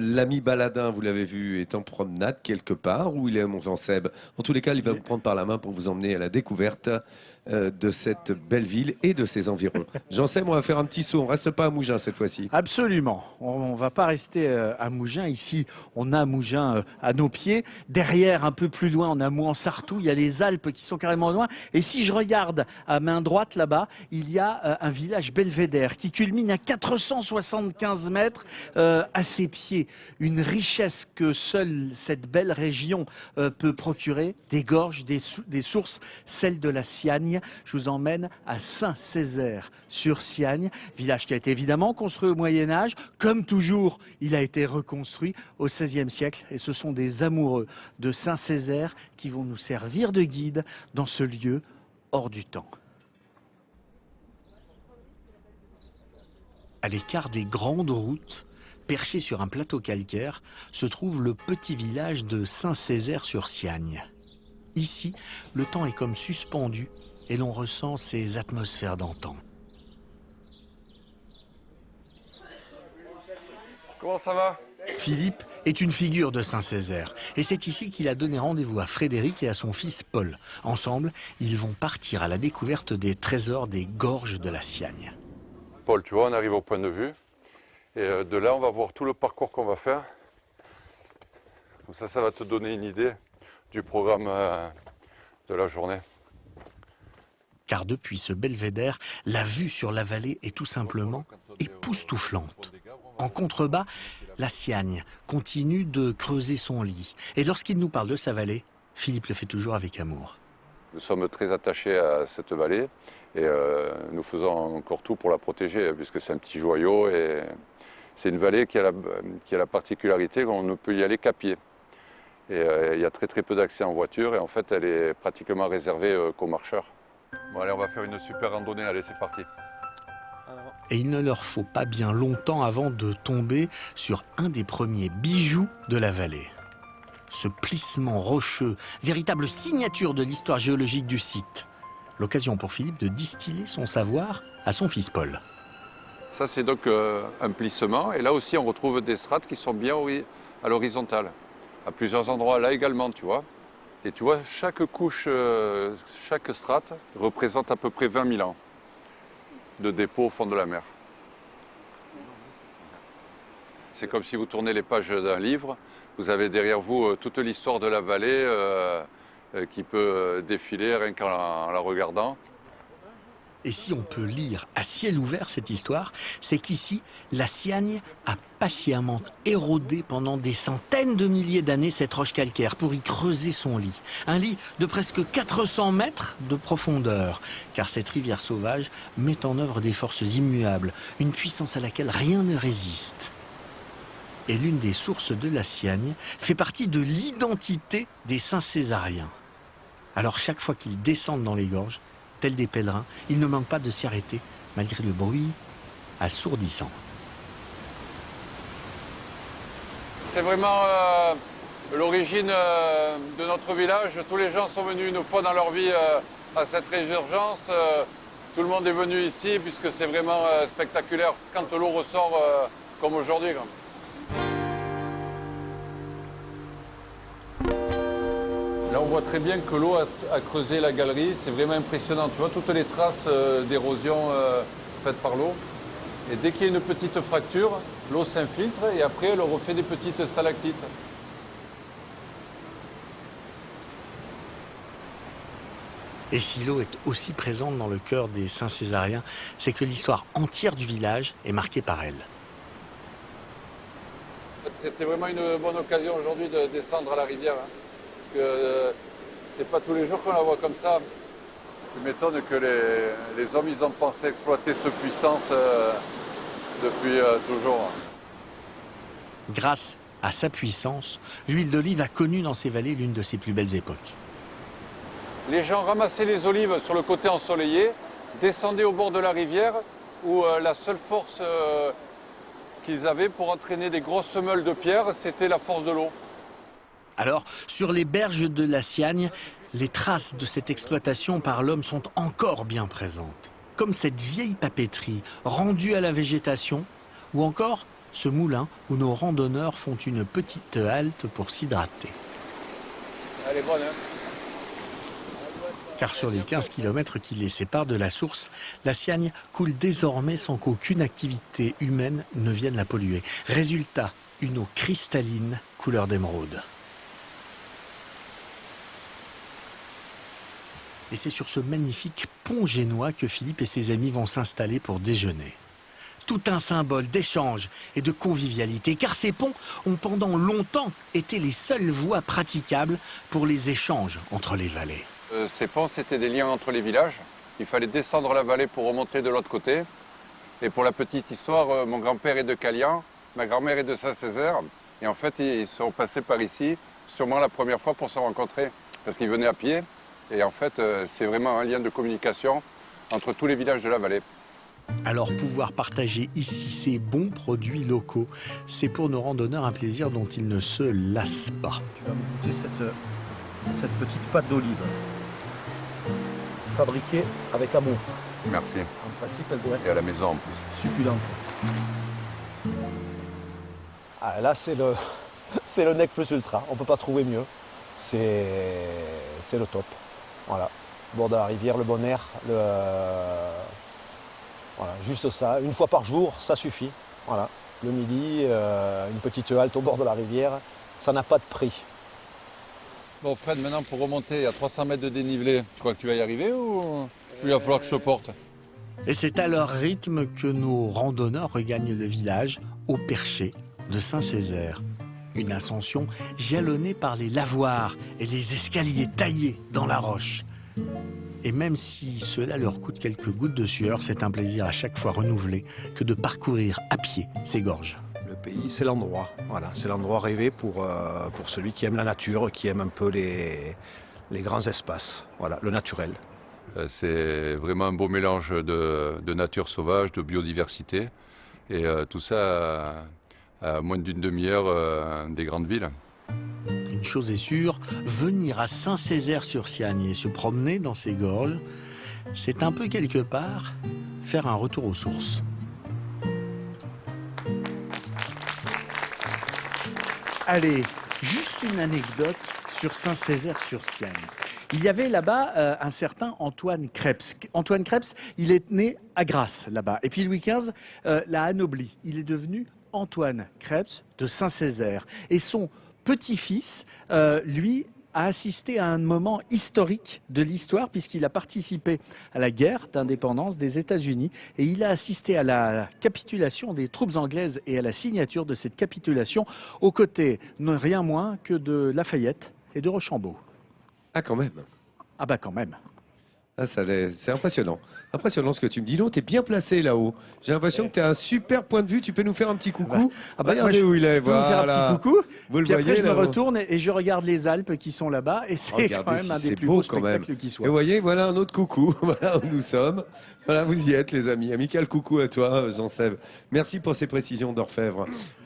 L'ami baladin, vous l'avez vu, est en promenade quelque part. Où il est, mon Jean-Seb? En tous les cas, il va vous prendre par la main pour vous emmener à la découverte de cette belle ville et de ses environs. Jean-Seb, on va faire un petit saut. On reste pas à Mougins cette fois-ci. Absolument. On ne va pas rester à Mougins. Ici, on a Mougins à nos pieds. Derrière, un peu plus loin, on a Mouansartou. Il y a les Alpes qui sont carrément loin. Et si je regarde à main droite là-bas, il y a un village belvédère qui culmine à 475 mètres à ses pieds. Une richesse que seule cette belle région peut procurer. Des gorges, des sources, celles de la Siagne. Je vous emmène à Saint-Césaire-sur-Siagne, village qui a été évidemment construit au Moyen-Âge. Comme toujours, il a été reconstruit au XVIe siècle. Et ce sont des amoureux de Saint-Césaire qui vont nous servir de guide dans ce lieu hors du temps. À l'écart des grandes routes, perché sur un plateau calcaire, se trouve le petit village de Saint-Césaire-sur-Siagne. Ici, le temps est comme suspendu et l'on ressent ces atmosphères d'antan. Comment ça va? Philippe est une figure de Saint-Césaire et c'est ici qu'il a donné rendez-vous à Frédéric et à son fils Paul. Ensemble, ils vont partir à la découverte des trésors des gorges de la Siagne. Paul, tu vois, on arrive au point de vue. Et de là, on va voir tout le parcours qu'on va faire. Comme ça va te donner une idée du programme de la journée. Car depuis ce belvédère, la vue sur la vallée est tout simplement époustouflante. En contrebas, la Siagne continue de creuser son lit. Et lorsqu'il nous parle de sa vallée, Philippe le fait toujours avec amour. Nous sommes très attachés à cette vallée et nous faisons encore tout pour la protéger puisque c'est un petit joyau et c'est une vallée qui a la particularité qu'on ne peut y aller qu'à pied. Et il y a très peu d'accès en voiture et en fait elle est pratiquement réservée qu'aux marcheurs. Bon allez, on va faire une super randonnée, allez c'est parti. Et il ne leur faut pas bien longtemps avant de tomber sur un des premiers bijoux de la vallée. Ce plissement rocheux, véritable signature de l'histoire géologique du site. L'occasion pour Philippe de distiller son savoir à son fils Paul. Ça c'est donc un plissement et là aussi on retrouve des strates qui sont bien à l'horizontale. À plusieurs endroits là également, tu vois. Et tu vois, chaque couche, chaque strate représente à peu près 20 000 ans de dépôt au fond de la mer. C'est comme si vous tournez les pages d'un livre, vous avez derrière vous toute l'histoire de la vallée qui peut défiler rien qu'en la regardant. Et si on peut lire à ciel ouvert cette histoire, c'est qu'ici, la Siagne a patiemment érodé pendant des centaines de milliers d'années cette roche calcaire pour y creuser son lit. Un lit de presque 400 mètres de profondeur, car cette rivière sauvage met en œuvre des forces immuables, une puissance à laquelle rien ne résiste. Et l'une des sources de la Siagne fait partie de l'identité des Saint-Césariens. Alors chaque fois qu'ils descendent dans les gorges, tels des pèlerins, ils ne manquent pas de s'y arrêter, malgré le bruit assourdissant. C'est vraiment l'origine de notre village. Tous les gens sont venus une fois dans leur vie à cette résurgence. Tout le monde est venu ici puisque c'est vraiment spectaculaire quand l'eau ressort comme aujourd'hui. Là, on voit très bien que l'eau a creusé la galerie. C'est vraiment impressionnant. Tu vois toutes les traces d'érosion faites par l'eau. Et dès qu'il y a une petite fracture, l'eau s'infiltre et après, elle refait des petites stalactites. Et si l'eau est aussi présente dans le cœur des Saint-Césariens, c'est que l'histoire entière du village est marquée par elle. C'était vraiment une bonne occasion aujourd'hui de descendre à la rivière. Parce que c'est pas tous les jours qu'on la voit comme ça. Je m'étonne que les hommes ils ont pensé exploiter cette puissance depuis toujours. Grâce à sa puissance, l'huile d'olive a connu dans ces vallées l'une de ses plus belles époques. Les gens ramassaient les olives sur le côté ensoleillé, descendaient au bord de la rivière où la seule force qu'ils avaient pour entraîner des grosses meules de pierre, c'était la force de l'eau. Alors, sur les berges de la Siagne, les traces de cette exploitation par l'homme sont encore bien présentes. Comme cette vieille papeterie rendue à la végétation, ou encore ce moulin où nos randonneurs font une petite halte pour s'hydrater. Elle est bonne, hein? Car sur les 15 km qui les séparent de la source, la Siagne coule désormais sans qu'aucune activité humaine ne vienne la polluer. Résultat, une eau cristalline couleur d'émeraude. Et c'est sur ce magnifique pont génois que Philippe et ses amis vont s'installer pour déjeuner. Tout un symbole d'échange et de convivialité, car ces ponts ont pendant longtemps été les seules voies praticables pour les échanges entre les vallées. Ces ponts, c'était des liens entre les villages. Il fallait descendre la vallée pour remonter de l'autre côté. Et pour la petite histoire, mon grand-père est de Calian, ma grand-mère est de Saint-Césaire. Et en fait, ils sont passés par ici, sûrement la première fois pour se rencontrer, parce qu'ils venaient à pied. Et en fait, c'est vraiment un lien de communication entre tous les villages de la vallée. Alors pouvoir partager ici ces bons produits locaux, c'est pour nos randonneurs un plaisir dont ils ne se lassent pas. Tu vas me goûter cette petite pâte d'olive, fabriquée avec amour. Merci. En principe, elle doit être Et à la maison en plus. succulente. Ah, là, c'est le nec plus ultra. On ne peut pas trouver mieux. C'est le top. Voilà. Bord de la rivière, le bon air. Voilà, juste ça. Une fois par jour, ça suffit. Voilà. Le midi, une petite halte au bord de la rivière, ça n'a pas de prix. Bon Fred, maintenant pour remonter à 300 mètres de dénivelé, tu crois que tu vas y arriver ou il va falloir que je te porte? Et c'est à leur rythme que nos randonneurs regagnent le village au perché de Saint-Césaire. Une ascension jalonnée par les lavoirs et les escaliers taillés dans la roche. Et même si cela leur coûte quelques gouttes de sueur, c'est un plaisir à chaque fois renouvelé que de parcourir à pied ces gorges. Le pays, c'est l'endroit. Voilà, c'est l'endroit rêvé pour celui qui aime la nature, qui aime un peu les grands espaces. Voilà, le naturel. C'est vraiment un beau mélange de nature sauvage, de biodiversité. Et tout ça à moins d'une demi-heure des grandes villes. Une chose est sûre, venir à Saint-Césaire-sur-Siagne et se promener dans ces gorges, c'est un peu quelque part faire un retour aux sources. Allez, juste une anecdote sur Saint-Césaire-sur-Siagne. Il y avait là-bas un certain Antoine Krebs. Antoine Krebs, il est né à Grasse, là-bas. Et puis Louis XV l'a anobli. Il est devenu Antoine Krebs de Saint-Césaire. Et son petit-fils, lui, a assisté à un moment historique de l'histoire puisqu'il a participé à la guerre d'indépendance des États-Unis et il a assisté à la capitulation des troupes anglaises et à la signature de cette capitulation aux côtés, rien moins que de Lafayette et de Rochambeau. Ah, quand même. Ah bah quand même. Ah, c'est impressionnant. Impressionnant ce que tu me dis. Non, tu es bien placé là-haut. J'ai l'impression que tu as un super point de vue. Tu peux nous faire un petit coucou. Regardez où il est. Je peux vous faire un petit coucou. Vous le puis après, voyez, je me là-haut. retourne et je regarde les Alpes qui sont là-bas. Et c'est Regardez quand même si un des c'est plus beau beaux quand même. spectacles qui Et soit. vous voyez, voilà un autre coucou. Voilà où nous sommes. Voilà, vous y êtes, les amis. Amical coucou à toi, Jean-Sève. Merci pour ces précisions d'orfèvre.